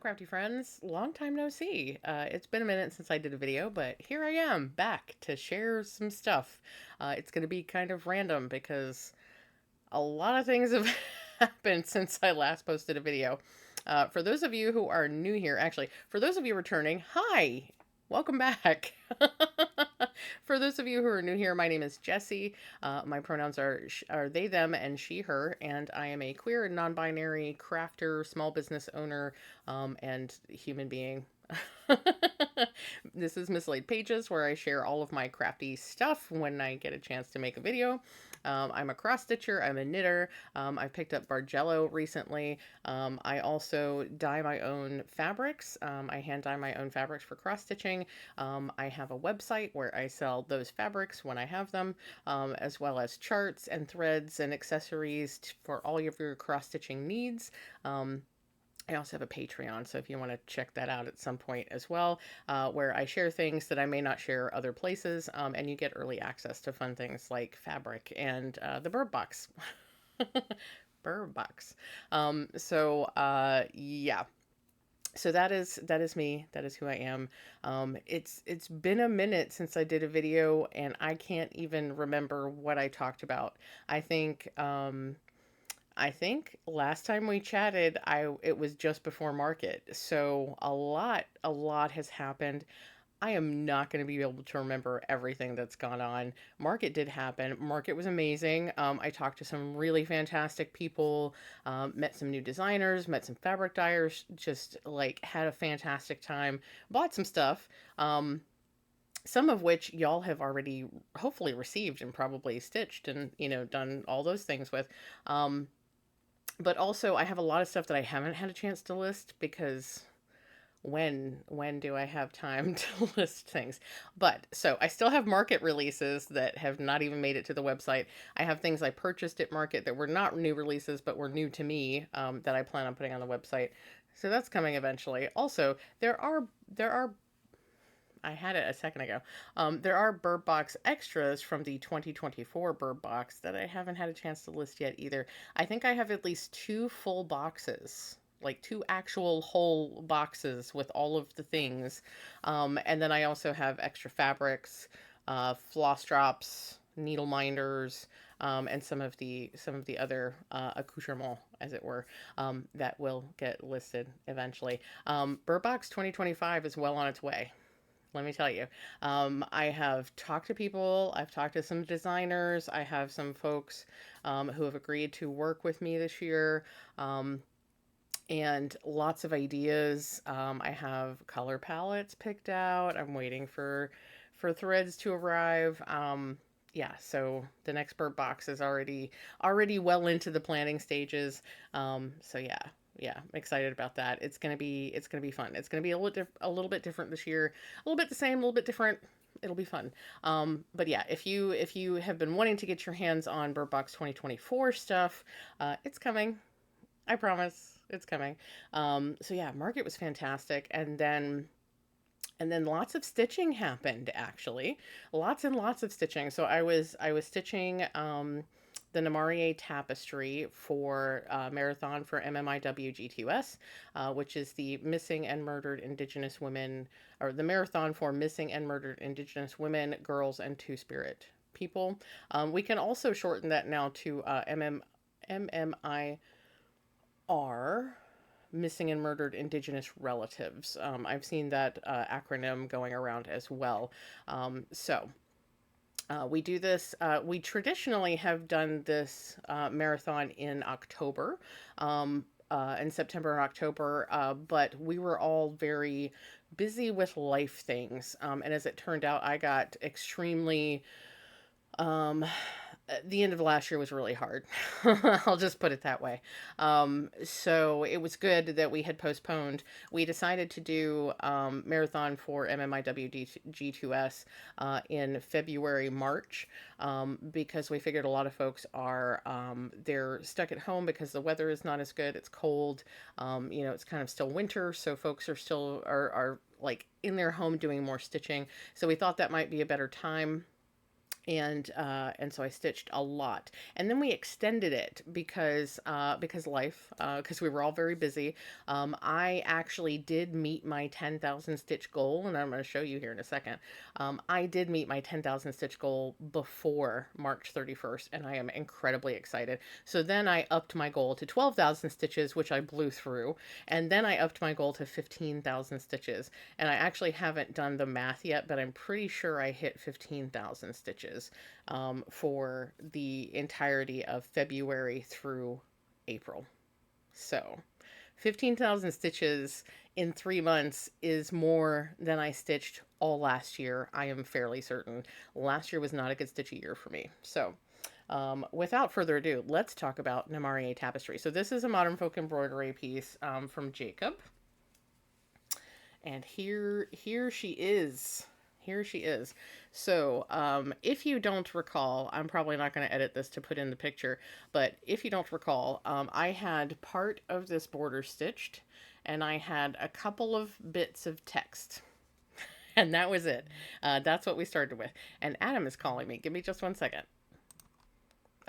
crafty friends. Long time no see. It's been a minute since I did a video, but here I am back to share some stuff. It's going to be kind of random because a lot of things have happened since I last posted a video. For those of you who are new here, actually, for those of you returning, hi, welcome back. For those of you who are new here, my name is Jessi. My pronouns are they, them, and she, her, and I am a queer and non-binary crafter, small business owner, and human being. This is Mislaid Pages, where I share all of my crafty stuff when I get a chance to make a video. I'm a cross stitcher. I'm a knitter. I picked up Bargello recently. I also dye my own fabrics. I hand dye my own fabrics for cross stitching. I have a website where I sell those fabrics when I have them, as well as charts and threads and accessories for all of your cross stitching needs. I also have a Patreon, so if you want to check that out at some point as well, where I share things that I may not share other places, and you get early access to fun things like fabric and the bird box. Bird box. Yeah. So that is me. That is who I am. It's been a minute since I did a video, and I can't even remember what I talked about. I think I think last time we chatted, it was just before market. So a lot has happened. I am not going to be able to remember everything that's gone on. Market did happen. Market was amazing. I talked to some really fantastic people, met some new designers, met some fabric dyers, just like had a fantastic time. Bought some stuff. Some of which y'all have already hopefully received and probably stitched and done all those things with. But also I have a lot of stuff that I haven't had a chance to list because when do I have time to list things? But so I still have market releases that have not even made it to the website. I have things I purchased at market that were not new releases but were new to me, that I plan on putting on the website. So that's coming eventually. Also, there are I had it a second ago. There are Bird Box extras from the 2024 Bird Box that I haven't had a chance to list yet either. I think I have at least two full boxes, like two actual whole boxes with all of the things. And then I also have extra fabrics, floss drops, needle minders, and some of the other accoutrements, as it were, that will get listed eventually. Bird Box 2025 is well on its way, let me tell you. I have talked to people, I've talked to some designers, I have some folks who have agreed to work with me this year, and lots of ideas. I have color palettes picked out. I'm waiting for threads to arrive. Yeah, so the next bird box is already well into the planning stages. So yeah, I'm excited about that. It's gonna be fun. It's gonna be a little bit different this year, a little bit the same, a little bit different. It'll be fun. But yeah, if you have been wanting to get your hands on Bird Box 2024 stuff, it's coming. I promise, it's coming. So yeah, market was fantastic, and then lots of stitching happened, actually. Lots and lots of stitching. So I was stitching the Namarie tapestry for marathon for MMIW GTUS, which is the Missing and Murdered Indigenous Women, or the marathon for missing and murdered Indigenous women, girls, and Two-Spirit people. We can also shorten that now to MMIR, Missing and Murdered Indigenous Relatives. I've seen that acronym going around as well. We do this, we traditionally have done this marathon in October, in September and October, but we were all very busy with life things. And as it turned out, I got extremely, um, the end of last year was really hard. I'll just put it that way. So it was good that we had postponed. We decided to do marathon for MMIWG2S in February, March, because we figured a lot of folks are they're stuck at home because the weather is not as good. It's cold. It's kind of still winter, so folks are like in their home doing more stitching. So we thought that might be a better time. And so I stitched a lot, and then we extended it because life, because we were all very busy. I actually did meet my 10,000 stitch goal, and I'm going to show you here in a second. I did meet my 10,000 stitch goal before March 31st, and I am incredibly excited. So then I upped my goal to 12,000 stitches, which I blew through, and then I upped my goal to 15,000 stitches. And I actually haven't done the math yet, but I'm pretty sure I hit 15,000 stitches for the entirety of February through April. So 15,000 stitches in 3 months is more than I stitched all last year. I am fairly certain. Last year was not a good stitchy year for me. So without further ado, let's talk about Namarie tapestry. So this is a modern folk embroidery piece from Jacob. And here she is. Here she is. So, if you don't recall, I'm probably not going to edit this to put in the picture, but if you don't recall, I had part of this border stitched, and I had a couple of bits of text, and that was it. That's what we started with. And Adam is calling me. Give me just 1 second.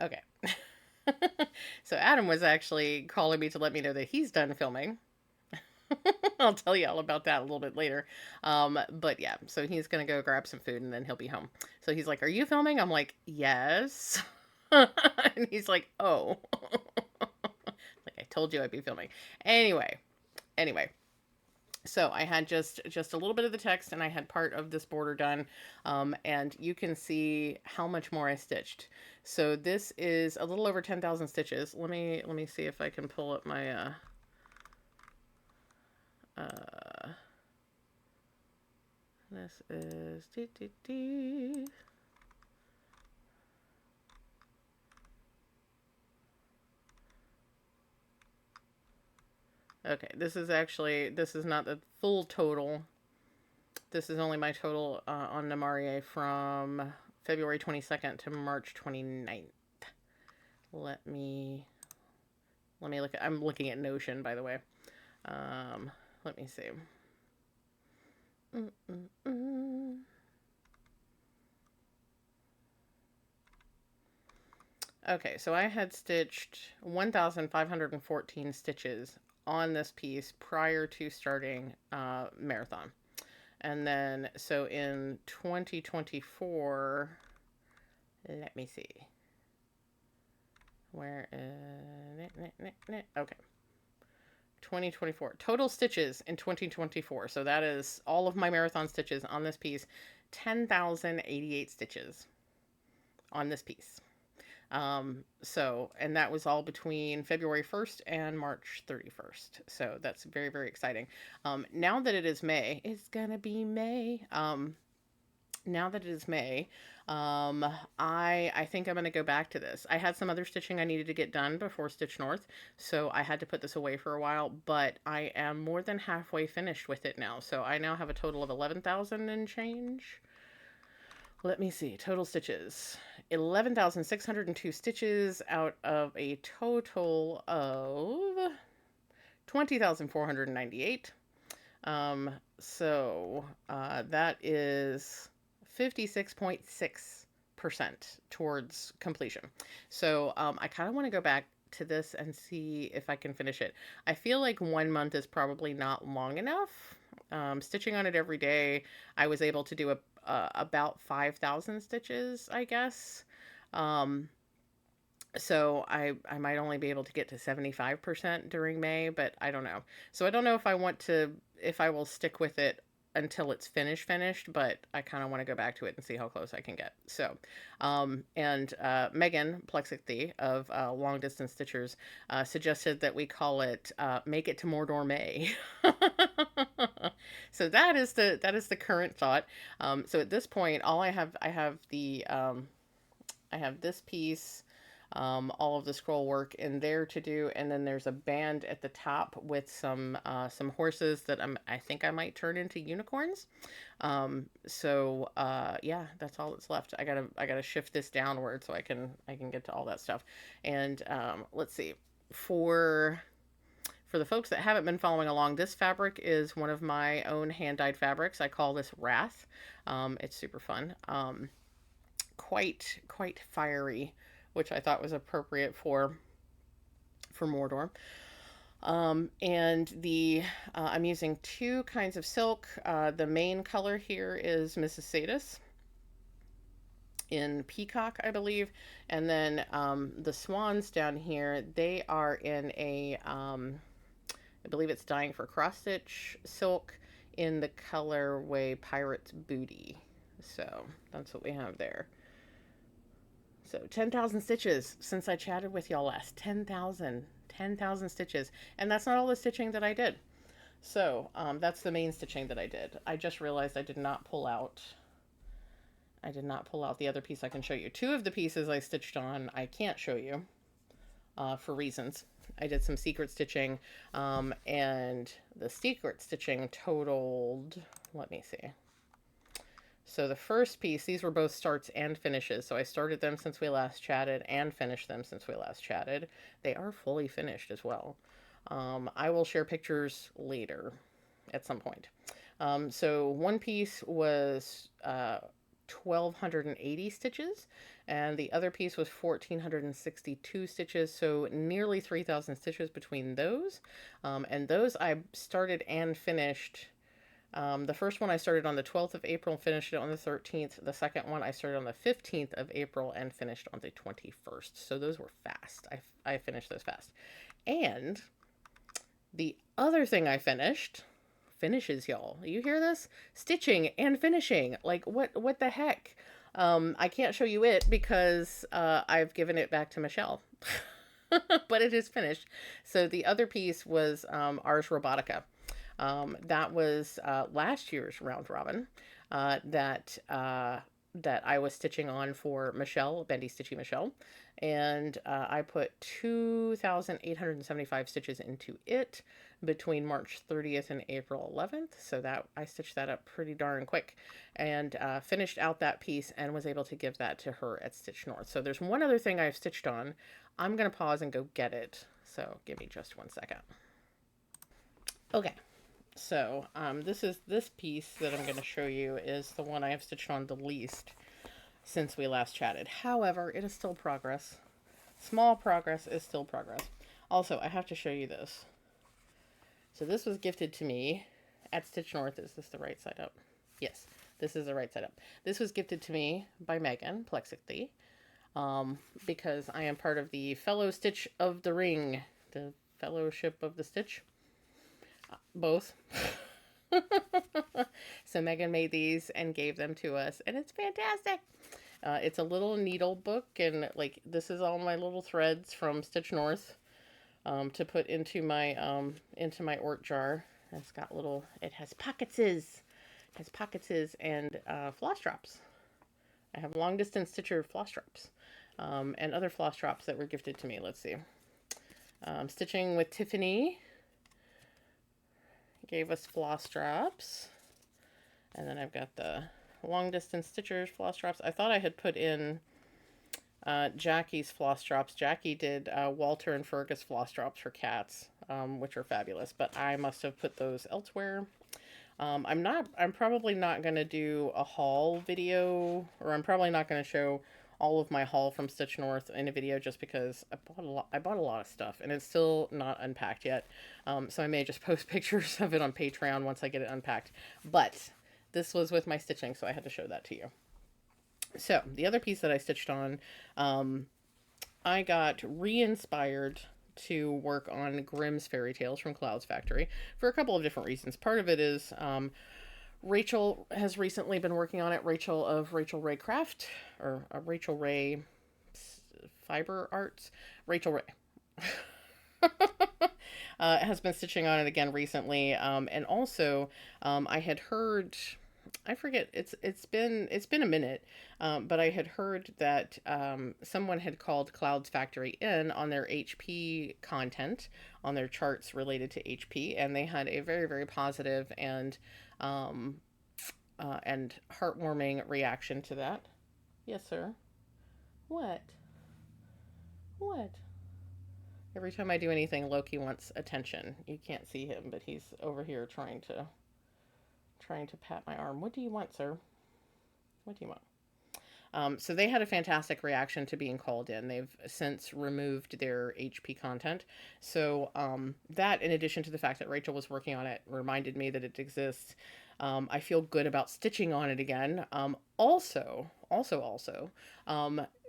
Okay. So Adam was actually calling me to let me know that he's done filming. I'll tell you all about that a little bit later. But yeah, so he's going to go grab some food and then he'll be home. So he's like, "Are you filming?" I'm like, "Yes." And he's like, "Oh." Like, I told you I'd be filming. Anyway. So I had just a little bit of the text, and I had part of this border done. And you can see how much more I stitched. So this is a little over 10,000 stitches. Let me see if I can pull up my, this is okay, this is not the full total. This is only my total on Namarie from February 22nd to March 29th. Let me look at, I'm looking at Notion, by the way. Let me see. Okay, so I had stitched 1,514 stitches on this piece prior to starting marathon. And then, so in 2024, let me see. Where is, okay. 2024. Total stitches in 2024. So that is all of my marathon stitches on this piece. 10,088 stitches on this piece. So, and that was all between February 1st and March 31st. So that's very, very exciting. Now that it is May, it's gonna be May. Now that it is May, I think I'm going to go back to this. I had some other stitching I needed to get done before Stitch North, so I had to put this away for a while, but I am more than halfway finished with it now. So I now have a total of 11,000 and change. Let me see, total stitches. 11,602 stitches out of a total of 20,498. So that is 56.6% towards completion. So I kind of want to go back to this and see if I can finish it. I feel like 1 month is probably not long enough. Stitching on it every day, I was able to do about 5,000 stitches, I guess. So I might only be able to get to 75% during May, but I don't know. So I don't know if I will stick with it until it's finished, but I kind of want to go back to it and see how close I can get. So, and Megan Plexicthy of Long Distance Stitchers suggested that we call it Make It to Mordor May. So that is the current thought. So at this point, all I have this piece, all of the scroll work in there to do, and then there's a band at the top with some horses that I think I might turn into unicorns. So yeah, that's all that's left. I gotta shift this downward so I can get to all that stuff. And let's see, for the folks that haven't been following along, this fabric is one of my own hand-dyed fabrics. I call this Wrath. It's super fun. quite fiery, which I thought was appropriate for Mordor. And I'm using two kinds of silk. The main color here is Mrs. Sadis in peacock, I believe, and then the swans down here, they are in I believe it's Dying for Cross Stitch silk in the colorway Pirate's Booty. So that's what we have there. So 10,000 stitches since I chatted with y'all last. 10,000 stitches. And that's not all the stitching that I did. So that's the main stitching that I did. I just realized I did not pull out the other piece I can show you. Two of the pieces I stitched on I can't show you for reasons. I did some secret stitching, and the secret stitching totaled, let me see. So the first piece, these were both starts and finishes. So I started them since we last chatted and finished them since we last chatted. They are fully finished as well. I will share pictures later at some point. So one piece was 1,280 stitches, and the other piece was 1,462 stitches, so nearly 3,000 stitches between those. And those I started and finished. The first one I started on the 12th of April and finished it on the 13th. The second one I started on the 15th of April and finished on the 21st. So those were fast. I finished those fast. And the other thing I finishes, y'all. You hear this? Stitching and finishing. Like, what the heck? I can't show you it because I've given it back to Michelle. But it is finished. So the other piece was Ars Robotica. That was last year's round robin that I was stitching on for Michelle, Bendy Stitchy Michelle. And I put 2,875 stitches into it between March 30th and April 11th. So that I stitched that up pretty darn quick and finished out that piece and was able to give that to her at Stitch North. So there's one other thing I've stitched on. I'm going to pause and go get it. So give me just one second. Okay. So this piece that I'm going to show you is the one I have stitched on the least since we last chatted. However, it is still progress. Small progress is still progress. Also, I have to show you this. So this was gifted to me at Stitch North. Is this the right side up? Yes, this is the right side up. This was gifted to me by Megan Plexically, because I am part of the Fellow Stitch of the Ring, the Fellowship of the Stitch. Both. So Megan made these and gave them to us, and it's fantastic. It's a little needle book, and like this is all my little threads from Stitch North to put into my Ort jar. It's got little. It has pocketses. And floss drops. I have long distance stitcher floss drops, and other floss drops that were gifted to me. Let's see. Stitching with Tiffany gave us floss drops, and then I've got the long distance stitchers floss drops. I thought I had put in Jackie's floss drops. Jackie did Walter and Fergus floss drops for cats, which are fabulous, but I must have put those elsewhere. I'm probably not going to do a haul video, or I'm probably not going to show all of my haul from Stitch North in a video just because I bought a lot of stuff and it's still not unpacked yet. So I may just post pictures of it on Patreon once I get it unpacked. But this was with my stitching, so I had to show that to you. So the other piece that I stitched on, I got re-inspired to work on Grimm's Fairy Tales from Cloud's Factory for a couple of different reasons. Part of it is Rachel has recently been working on it. Rachel of Rachel Ray Craft, or Rachel Ray Fiber Arts. Rachel Ray has been stitching on it again recently. And also I had heard, I forget, it's been a minute, but I had heard that someone had called Cloud's Factory in on their HP content, on their charts related to HP, and they had a very, very positive and heartwarming reaction to that. Yes, sir. What? What? Every time I do anything, Loki wants attention. You can't see him, but he's over here trying to pat my arm. What do you want, sir? What do you want? So they had a fantastic reaction to being called in. They've since removed their HP content. So that, in addition to the fact that Rachel was working on it, reminded me that it exists. I feel good about stitching on it again. Also,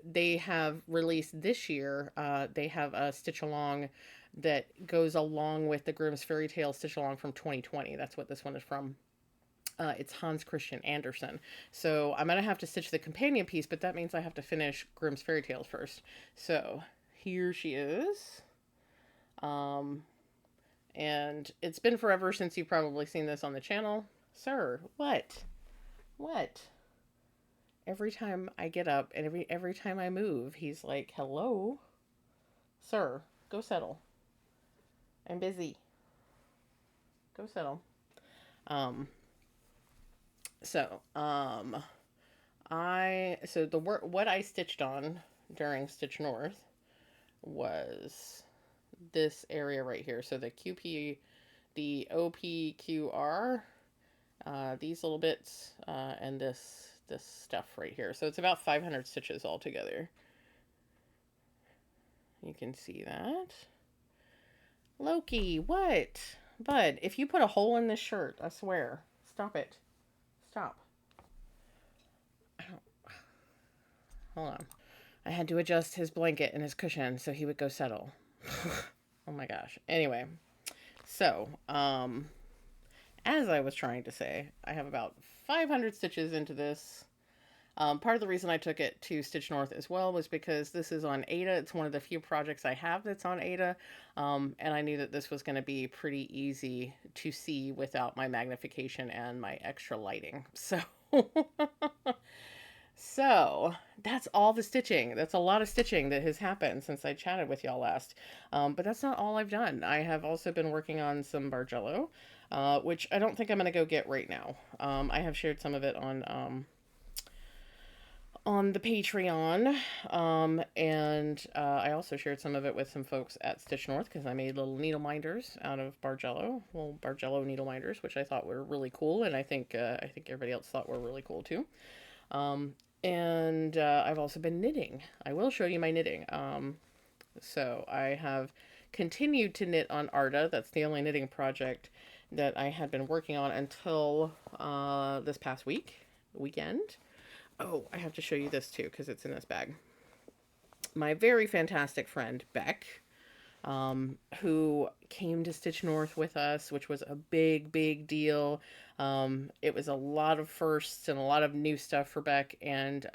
they have released this year. They have a stitch along that goes along with the Grimm's Fairy Tale stitch along from 2020. That's what this one is from. It's Hans Christian Andersen. So I'm going to have to stitch the companion piece, but that means I have to finish Grimm's Fairy Tales first. So here she is. And it's been forever since you've probably seen this on the channel. Sir, what? What? Every time I get up and every time I move, he's like, hello? Sir, go settle. I'm busy. Go settle. Um, So, what I stitched on during Stitch North was this area right here. So the QP, the OPQR, these little bits, and this stuff right here. So it's about 500 stitches altogether. You can see that. Loki, what? Bud, if you put a hole in this shirt, I swear. Stop it. Stop. Hold on. I had to adjust his blanket and his cushion so he would go settle. Oh my gosh. Anyway, so, as I was trying to say, I have about 500 stitches into this. Part of the reason I took it to Stitch North as well was because this is on Ada. It's one of the few projects I have that's on Ada. And I knew that this was going to be pretty easy to see without my magnification and my extra lighting. So, so that's all the stitching. That's a lot of stitching that has happened since I chatted with y'all last. But that's not all I've done. I have also been working on some Bargello, which I don't think I'm going to go get right now. I have shared some of it on the Patreon, and I also shared some of it with some folks at Stitch North because I made little needle minders out of Bargello, little Bargello needle minders, which I thought were really cool, and I think everybody else thought were really cool too. And I've also been knitting. I will show you my knitting. So I have continued to knit on Arda. That's the only knitting project that I had been working on until this past weekend. Oh, I have to show you this too because it's in this bag. My very fantastic friend, Beck, who came to Stitch North with us, which was a big, big deal. It was a lot of firsts and a lot of new stuff for Beck, and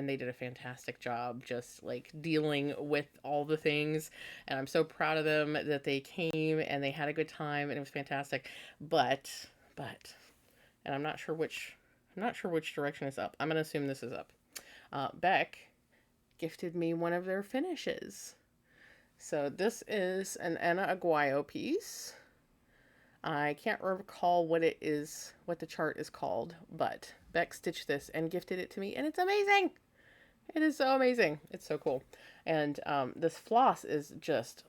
they did a fantastic job just like dealing with all the things. And I'm so proud of them that they came and they had a good time and it was fantastic. But, and I'm not sure which direction is up. I'm going to assume this is up. Beck gifted me one of their finishes. So this is an Anna Aguayo piece. I can't recall what the chart is called, but Beck stitched this and gifted it to me, and it's amazing. It is so amazing. It's so cool. And this floss is just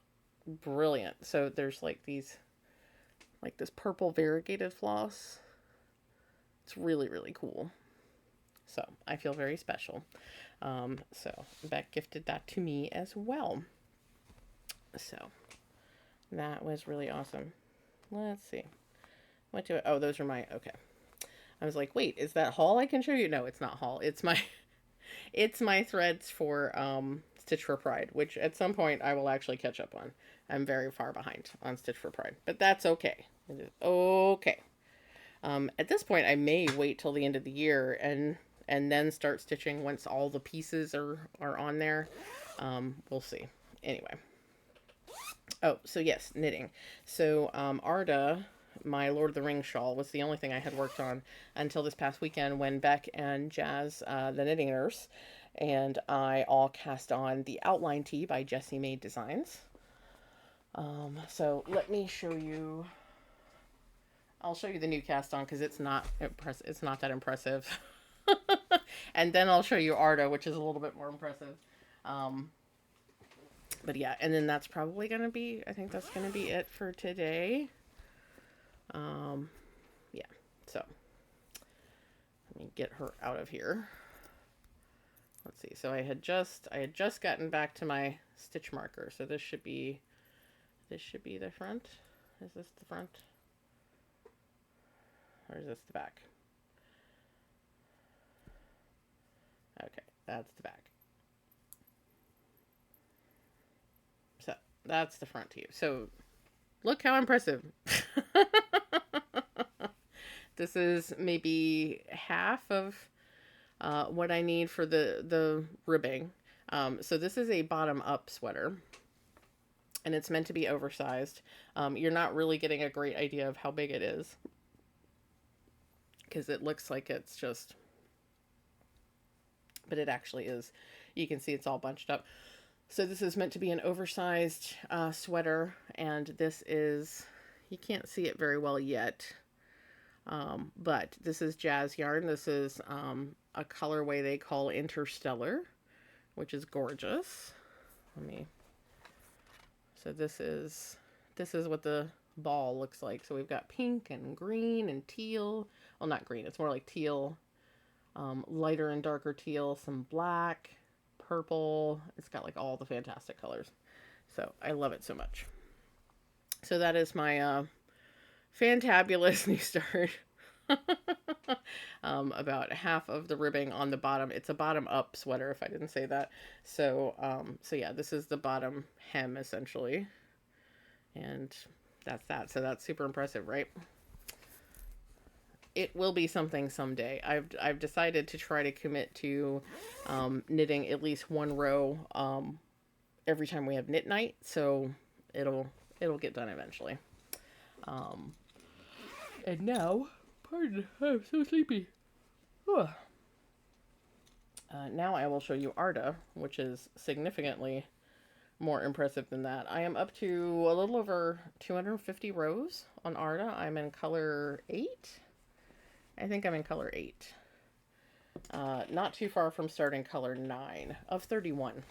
brilliant. So there's like this purple variegated floss. It's really, really cool. So I feel very special. So Beck gifted that to me as well. So that was really awesome. Let's see. Oh, those are my, okay. I was like, wait, is that haul I can show you? No, it's not haul. It's my threads for Stitch for Pride, which at some point I will actually catch up on. I'm very far behind on Stitch for Pride, but that's okay. It is okay. At this point, I may wait till the end of the year and then start stitching once all the pieces are on there. We'll see. Anyway. Oh, so yes, knitting. So Arda, my Lord of the Rings shawl, was the only thing I had worked on until this past weekend when Beck and Jazz, the knitting nurse, and I all cast on the outline tee by Jessi Made Designs. So let me show you. I'll show you the new cast on because it's not that impressive. And then I'll show you Arda, which is a little bit more impressive. But yeah, and then that's probably going to be, I think that's going to be it for today. Yeah, so let me get her out of here. let's see. So I had just gotten back to my stitch marker. So this should be the front. Is this the front? Or is this the back? Okay, that's the back. So that's the front to you. So look how impressive. This is maybe half of what I need for the ribbing. So this is a bottom up sweater, and it's meant to be oversized. You're not really getting a great idea of how big it is, because it looks like it's just, but it actually is. You can see it's all bunched up. So this is meant to be an oversized sweater, and this is, you can't see it very well yet, but this is jazz yarn. This is a colorway they call Interstellar, which is gorgeous. So this is what the ball looks like. So we've got pink and green and teal. Well, not green, it's more like teal, lighter and darker teal, some black, purple. It's got like all the fantastic colors. So I love it so much. So that is my fantabulous new start. About half of the ribbing on the bottom. It's a bottom up sweater, if I didn't say that. So so yeah, this is the bottom hem essentially, and that's that. So that's super impressive, right? It will be something someday. I've decided to try to commit to knitting at least one row every time we have knit night, so it'll get done eventually. And now, pardon, I'm so sleepy. Now I will show you Arda, which is significantly more impressive than that. I am up to a little over 250 rows on Arda. I'm in color 8. I think I'm in color 8. Not too far from starting color 9 of 31.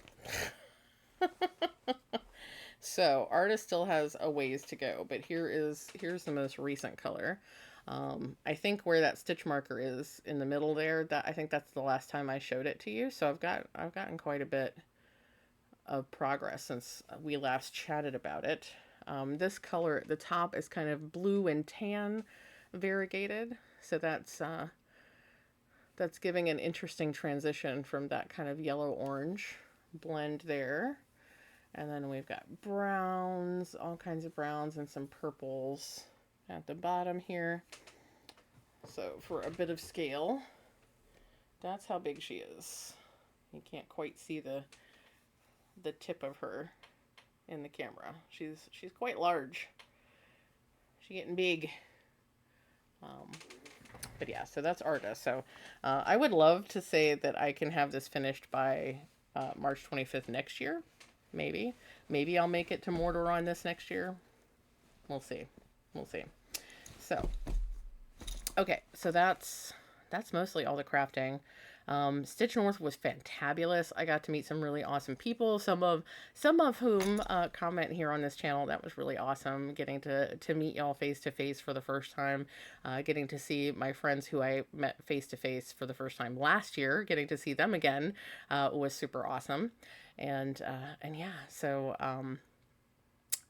So Arda still has a ways to go, but here's the most recent color. I think where that stitch marker is in the middle there, that I think that's the last time I showed it to you. So I've gotten quite a bit of progress since we last chatted about it. This color at the top is kind of blue and tan variegated, so that's giving an interesting transition from that kind of yellow orange blend there. And then we've got browns, all kinds of browns, and some purples at the bottom here. So for a bit of scale, that's how big she is. You can't quite see the tip of her in the camera. She's quite large. She's getting big. But yeah, so that's Arda. So I would love to say that I can have this finished by March 25th next year. Maybe I'll make it to Mortar on this next year. We'll see. So, okay, so that's mostly all the crafting. Stitch North was fantabulous. I got to meet some really awesome people, some of whom comment here on this channel. That was really awesome, getting to meet y'all face to face for the first time, getting to see my friends who I met face to face for the first time last year, getting to see them again was super awesome. And yeah, so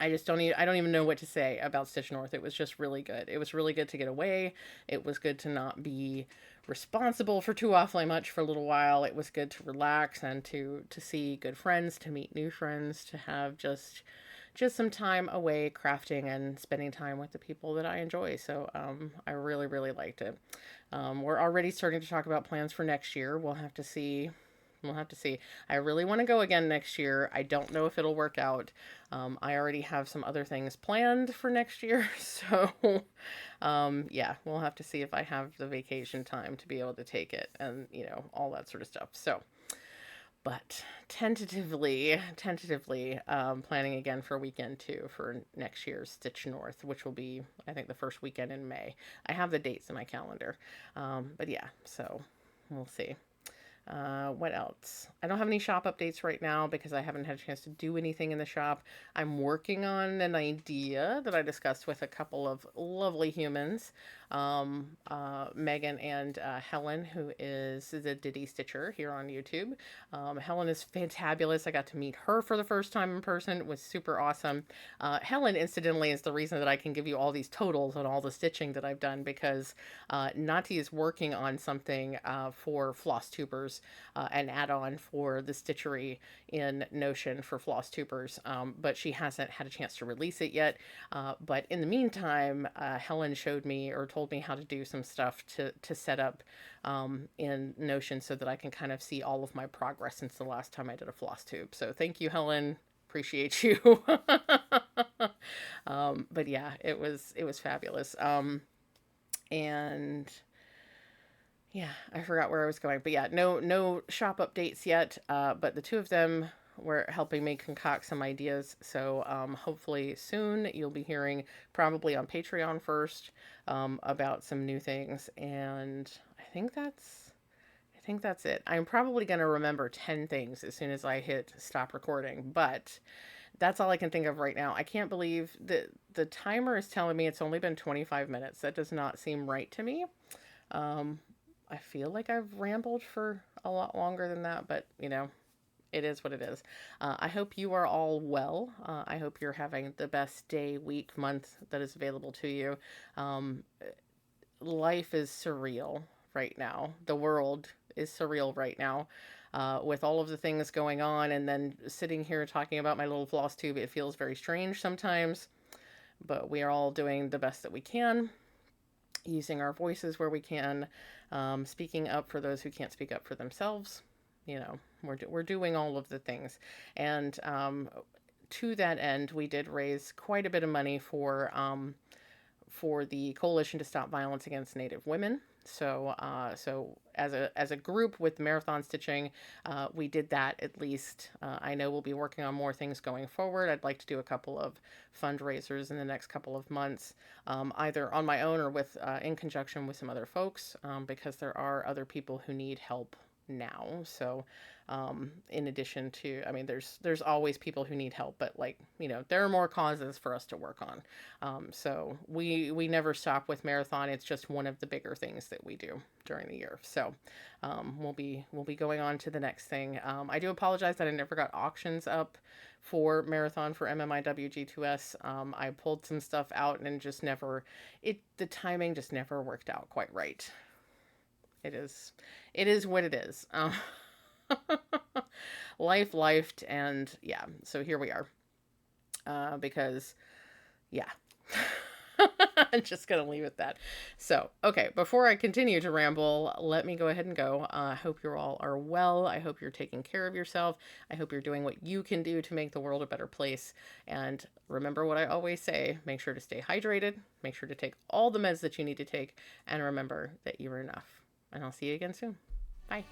I don't even know what to say about Stitch North. It was just really good. It was really good to get away. It was good to not be responsible for too awfully much for a little while. It was good to relax and to see good friends, to meet new friends, to have just some time away crafting and spending time with the people that I enjoy. So I really, really liked it. We're already starting to talk about plans for next year. We'll have to see. I really want to go again next year. I don't know if it'll work out. I already have some other things planned for next year. So, yeah, we'll have to see if I have the vacation time to be able to take it and, all that sort of stuff. So, but tentatively, planning again for weekend 2 for next year's Stitch North, which will be, I think, the first weekend in May. I have the dates in my calendar. But yeah, so we'll see. What else? I don't have any shop updates right now because I haven't had a chance to do anything in the shop. I'm working on an idea that I discussed with a couple of lovely humans, Megan and Helen, who is the Diddy Stitcher here on YouTube. Helen is fantabulous. I got to meet her for the first time in person. It was super awesome. Helen, incidentally, is the reason that I can give you all these totals on all the stitching that I've done because Nati is working on something for Flosstubers, an add-on for the stitchery in Notion for Flosstubers, but she hasn't had a chance to release it yet. But in the meantime, Helen showed me or told me how to do some stuff to set up in Notion so that I can kind of see all of my progress since the last time I did a Flosstube. So thank you, Helen. Appreciate you. But yeah, it was fabulous. And yeah, I forgot where I was going, but yeah, no shop updates yet. But the two of them were helping me concoct some ideas. So hopefully soon you'll be hearing, probably on Patreon first, about some new things. And I think that's it. I'm probably going to remember 10 things as soon as I hit stop recording, but that's all I can think of right now. I can't believe that the timer is telling me it's only been 25 minutes. That does not seem right to me. Um, I feel like I've rambled for a lot longer than that, but it is what it is. I hope you are all well. I hope you're having the best day, week, month that is available to you. Um, Life is surreal right now. The world is surreal right now. With all of the things going on, and then sitting here talking about my little floss tube, it feels very strange sometimes, but we are all doing the best that we can, using our voices where we can, speaking up for those who can't speak up for themselves. We're doing all of the things, and to that end, we did raise quite a bit of money for the Coalition to Stop Violence Against Native Women. So as a group with marathon stitching, we did that at least. I know we'll be working on more things going forward. I'd like to do a couple of fundraisers in the next couple of months, either on my own or with in conjunction with some other folks, because there are other people who need help now. So in addition to, I mean, there's always people who need help, but there are more causes for us to work on. So we never stop with marathon. It's just one of the bigger things that we do during the year. So we'll be going on to the next thing. I do apologize that I never got auctions up for marathon for MMIWG2S. I pulled some stuff out and just never, the timing just never worked out quite right. It is what it is. Life lifed, and yeah, so here we are. Because yeah. I'm just gonna leave it at that. So, okay, before I continue to ramble, let me go ahead and go. I hope you all are well. I hope you're taking care of yourself. I hope you're doing what you can do to make the world a better place. And remember what I always say, make sure to stay hydrated, make sure to take all the meds that you need to take, and remember that you are enough. And I'll see you again soon. Bye.